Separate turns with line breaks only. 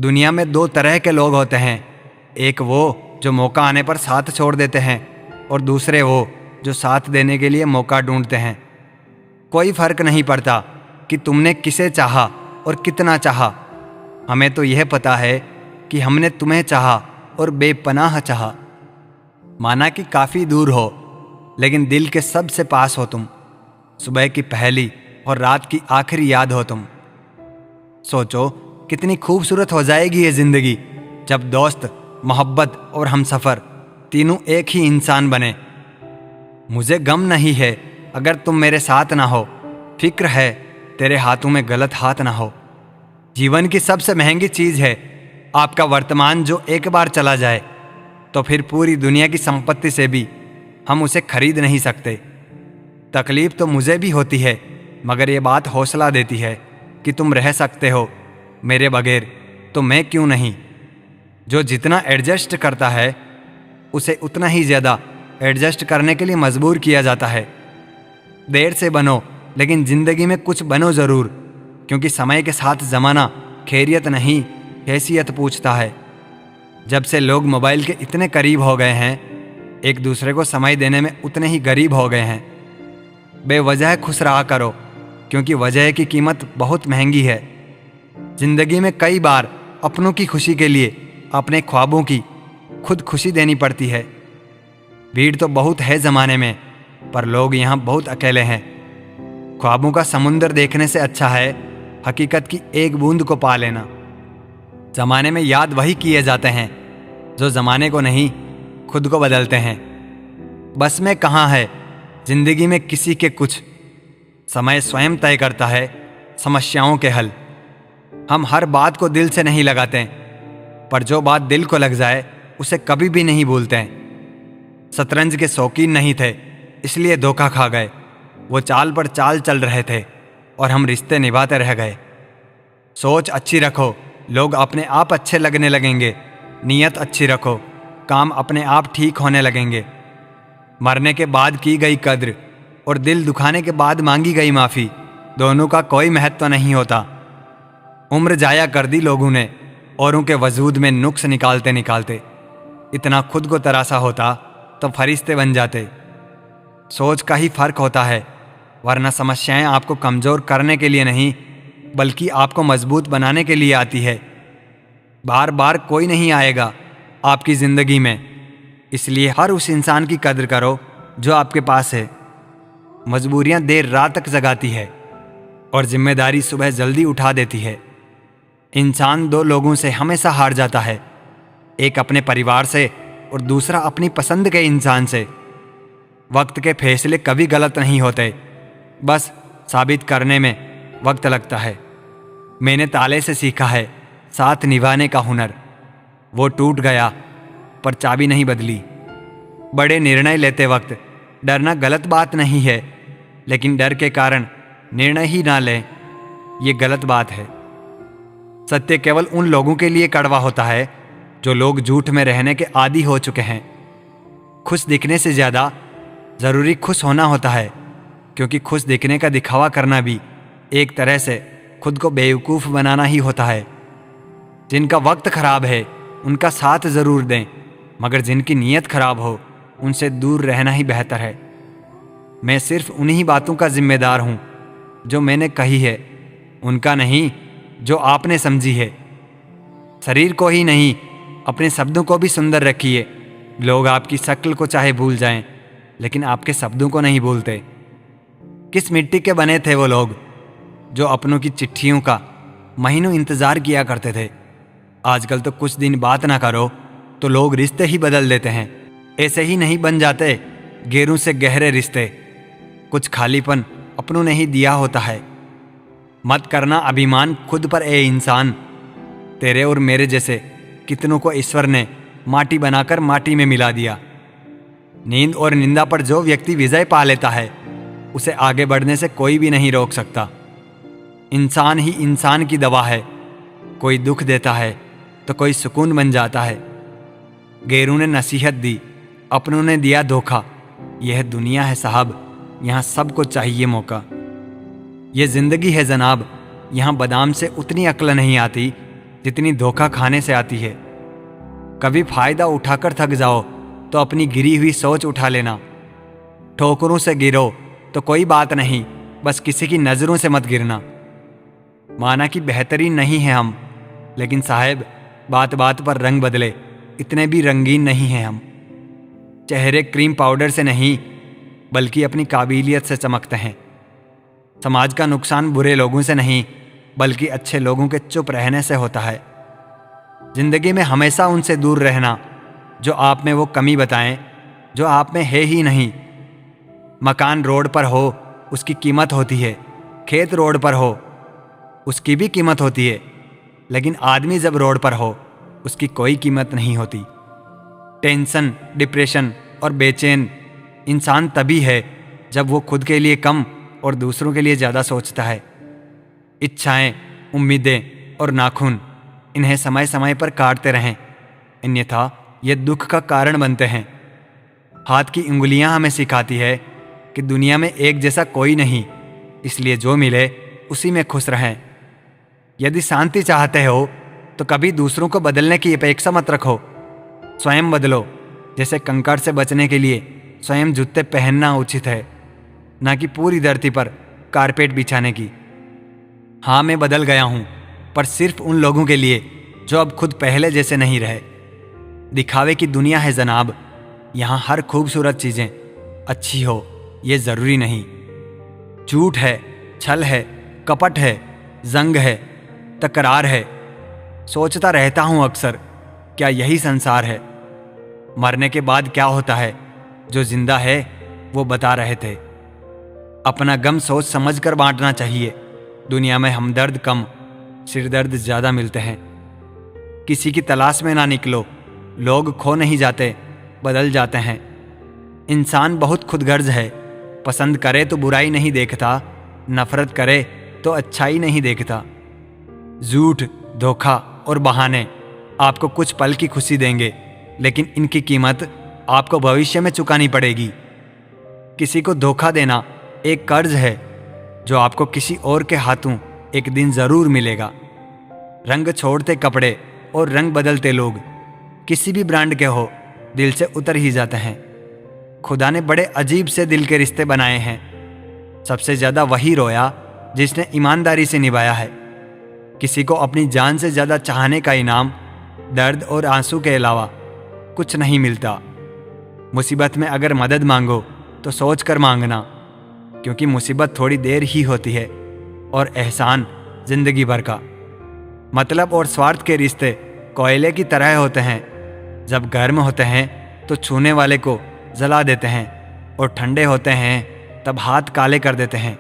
दुनिया में दो तरह के लोग होते हैं, एक वो जो मौका आने पर साथ छोड़ देते हैं और दूसरे वो जो साथ देने के लिए मौका ढूंढते हैं। कोई फर्क नहीं पड़ता कि तुमने किसे चाहा और कितना चाहा, हमें तो यह पता है कि हमने तुम्हें चाहा और बेपनाह चाहा। माना कि काफ़ी दूर हो लेकिन दिल के सबसे पास हो तुम, सुबह की पहली और रात की आखिरी याद हो तुम। सोचो कितनी खूबसूरत हो जाएगी ये ज़िंदगी जब दोस्त, मोहब्बत और हमसफ़र तीनों एक ही इंसान बने। मुझे गम नहीं है अगर तुम मेरे साथ ना हो, फिक्र है तेरे हाथों में गलत हाथ ना हो। जीवन की सबसे महंगी चीज़ है आपका वर्तमान, जो एक बार चला जाए तो फिर पूरी दुनिया की संपत्ति से भी हम उसे खरीद नहीं सकते। तकलीफ़ तो मुझे भी होती है, मगर ये बात हौसला देती है कि तुम रह सकते हो मेरे बगैर, तो मैं क्यों नहीं। जो जितना एडजस्ट करता है उसे उतना ही ज़्यादा एडजस्ट करने के लिए मजबूर किया जाता है। देर से बनो लेकिन ज़िंदगी में कुछ बनो ज़रूर, क्योंकि समय के साथ ज़माना खैरियत नहीं हैसियत पूछता है। जब से लोग मोबाइल के इतने करीब हो गए हैं, एक दूसरे को समय देने में उतने ही गरीब हो गए हैं। बेवजह खुश रहा करो, क्योंकि वजह की कीमत बहुत महंगी है। ज़िंदगी में कई बार अपनों की खुशी के लिए अपने ख्वाबों की खुद खुशी देनी पड़ती है। भीड़ तो बहुत है ज़माने में, पर लोग यहाँ बहुत अकेले हैं। ख्वाबों का समुंदर देखने से अच्छा है हकीकत की एक बूंद को पा लेना। ज़माने में याद वही किए जाते हैं जो ज़माने को नहीं, खुद को बदलते हैं। बस में कहाँ है ज़िंदगी में किसी के कुछ, समय स्वयं तय करता है समस्याओं के हल। हम हर बात को दिल से नहीं लगाते, पर जो बात दिल को लग जाए उसे कभी भी नहीं भूलते हैं। शतरंज के शौकीन नहीं थे इसलिए धोखा खा गए, वो चाल पर चाल चल रहे थे और हम रिश्ते निभाते रह गए। सोच अच्छी रखो, लोग अपने आप अच्छे लगने लगेंगे। नीयत अच्छी रखो, काम अपने आप ठीक होने लगेंगे। मरने के बाद की गई कद्र और दिल दुखाने के बाद मांगी गई माफ़ी, दोनों का कोई महत्व नहीं होता। उम्र जाया कर दी लोगों ने औरों के वजूद में नुक्स निकालते निकालते। इतना खुद को तरासा होता तो फरिश्ते बन जाते। सोच का ही फर्क होता है, वरना समस्याएं आपको कमज़ोर करने के लिए नहीं बल्कि आपको मजबूत बनाने के लिए आती है। बार बार कोई नहीं आएगा आपकी ज़िंदगी में, इसलिए हर उस इंसान की कद्र करो जो आपके पास है। मजबूरियां देर रात तक जगाती है और जिम्मेदारी सुबह जल्दी उठा देती है। इंसान दो लोगों से हमेशा हार जाता है, एक अपने परिवार से और दूसरा अपनी पसंद के इंसान से। वक्त के फैसले कभी गलत नहीं होते, बस साबित करने में वक्त लगता है। मैंने ताले से सीखा है साथ निभाने का हुनर, वो टूट गया पर चाबी नहीं बदली। बड़े निर्णय लेते वक्त डरना गलत बात नहीं है, लेकिन डर के कारण निर्णय ही ना लें, ये गलत बात है। सत्य केवल उन लोगों के लिए कड़वा होता है जो लोग झूठ में रहने के आदी हो चुके हैं। खुश दिखने से ज़्यादा ज़रूरी खुश होना होता है, क्योंकि खुश दिखने का दिखावा करना भी एक तरह से खुद को बेवकूफ़ बनाना ही होता है। जिनका वक्त ख़राब है उनका साथ ज़रूर दें, मगर जिनकी नीयत ख़राब हो उनसे दूर रहना ही बेहतर है। मैं सिर्फ उन्हीं बातों का जिम्मेदार हूँ जो मैंने कही है, उनका नहीं जो आपने समझी है। शरीर को ही नहीं अपने शब्दों को भी सुंदर रखिए। लोग आपकी शक्ल को चाहे भूल जाएं, लेकिन आपके शब्दों को नहीं भूलते। किस मिट्टी के बने थे वो लोग जो अपनों की चिट्ठियों का महीनों इंतज़ार किया करते थे। आजकल तो कुछ दिन बात ना करो तो लोग रिश्ते ही बदल देते हैं। ऐसे ही नहीं बन जाते गैरों से गहरे रिश्ते, कुछ खालीपन अपनों ने ही दिया होता है। मत करना अभिमान खुद पर ए इंसान, तेरे और मेरे जैसे कितनों को ईश्वर ने माटी बनाकर माटी में मिला दिया। नींद और निंदा पर जो व्यक्ति विजय पा लेता है उसे आगे बढ़ने से कोई भी नहीं रोक सकता। इंसान ही इंसान की दवा है, कोई दुख देता है तो कोई सुकून बन जाता है। गैरों ने नसीहत दी, अपनों ने दिया धोखा। यह दुनिया है साहब, यहाँ सबको चाहिए मौका। यह जिंदगी है जनाब, यहाँ बादाम से उतनी अक्ल नहीं आती जितनी धोखा खाने से आती है। कभी फायदा उठाकर थक जाओ तो अपनी गिरी हुई सोच उठा लेना। ठोकरों से गिरो तो कोई बात नहीं, बस किसी की नज़रों से मत गिरना। माना कि बेहतरीन नहीं है हम, लेकिन साहब बात बात पर रंग बदले इतने भी रंगीन नहीं हैं हम। चेहरे क्रीम पाउडर से नहीं बल्कि अपनी काबिलियत से चमकते हैं। समाज का नुकसान बुरे लोगों से नहीं बल्कि अच्छे लोगों के चुप रहने से होता है। जिंदगी में हमेशा उनसे दूर रहना जो आप में वो कमी बताएं जो आप में है ही नहीं। मकान रोड पर हो उसकी कीमत होती है, खेत रोड पर हो उसकी भी कीमत होती है, लेकिन आदमी जब रोड पर हो उसकी कोई कीमत नहीं होती। टेंशन, डिप्रेशन और बेचैन इंसान तभी है जब वो खुद के लिए कम और दूसरों के लिए ज़्यादा सोचता है। इच्छाएं, उम्मीदें और नाखून इन्हें समय समय पर काटते रहें, अन्यथा ये दुख का कारण बनते हैं। हाथ की उंगलियां हमें सिखाती है कि दुनिया में एक जैसा कोई नहीं, इसलिए जो मिले उसी में खुश रहें। यदि शांति चाहते हो तो कभी दूसरों को बदलने की अपेक्षा मत रखो, स्वयं बदलो। जैसे कंकड़ से बचने के लिए स्वयं जूते पहनना उचित है, ना कि पूरी धरती पर कारपेट बिछाने की। हाँ, मैं बदल गया हूँ, पर सिर्फ उन लोगों के लिए जो अब खुद पहले जैसे नहीं रहे। दिखावे की दुनिया है जनाब, यहाँ हर खूबसूरत चीज़ें अच्छी हो ये ज़रूरी नहीं। झूठ है, छल है, कपट है, जंग है, तकरार है। सोचता रहता हूँ अक्सर, क्या यही संसार है? मरने के बाद क्या होता है? जो जिंदा है वो बता रहे थे। अपना गम सोच समझ कर बांटना चाहिए। दुनिया में हमदर्द कम, सिरदर्द ज़्यादा मिलते हैं। किसी की तलाश में ना निकलो, लोग खो नहीं जाते, बदल जाते हैं। इंसान बहुत खुदगर्ज है, पसंद करे तो बुराई नहीं देखता, नफरत करे तो अच्छाई नहीं देखता। झूठ, धोखा और बहाने आपको कुछ पल की खुशी देंगे, लेकिन इनकी कीमत आपको भविष्य में चुकानी पड़ेगी। किसी को धोखा देना एक कर्ज है जो आपको किसी और के हाथों एक दिन ज़रूर मिलेगा। रंग छोड़ते कपड़े और रंग बदलते लोग किसी भी ब्रांड के हो दिल से उतर ही जाते हैं। खुदा ने बड़े अजीब से दिल के रिश्ते बनाए हैं। सबसे ज़्यादा वही रोया जिसने ईमानदारी से निभाया है। किसी को अपनी जान से ज़्यादा चाहने का इनाम दर्द और आंसू के अलावा कुछ नहीं मिलता। मुसीबत में अगर मदद मांगो तो सोच कर मांगना, क्योंकि मुसीबत थोड़ी देर ही होती है और एहसान जिंदगी भर का। मतलब और स्वार्थ के रिश्ते कोयले की तरह होते हैं, जब गर्म होते हैं तो छूने वाले को जला देते हैं और ठंडे होते हैं तब हाथ काले कर देते हैं।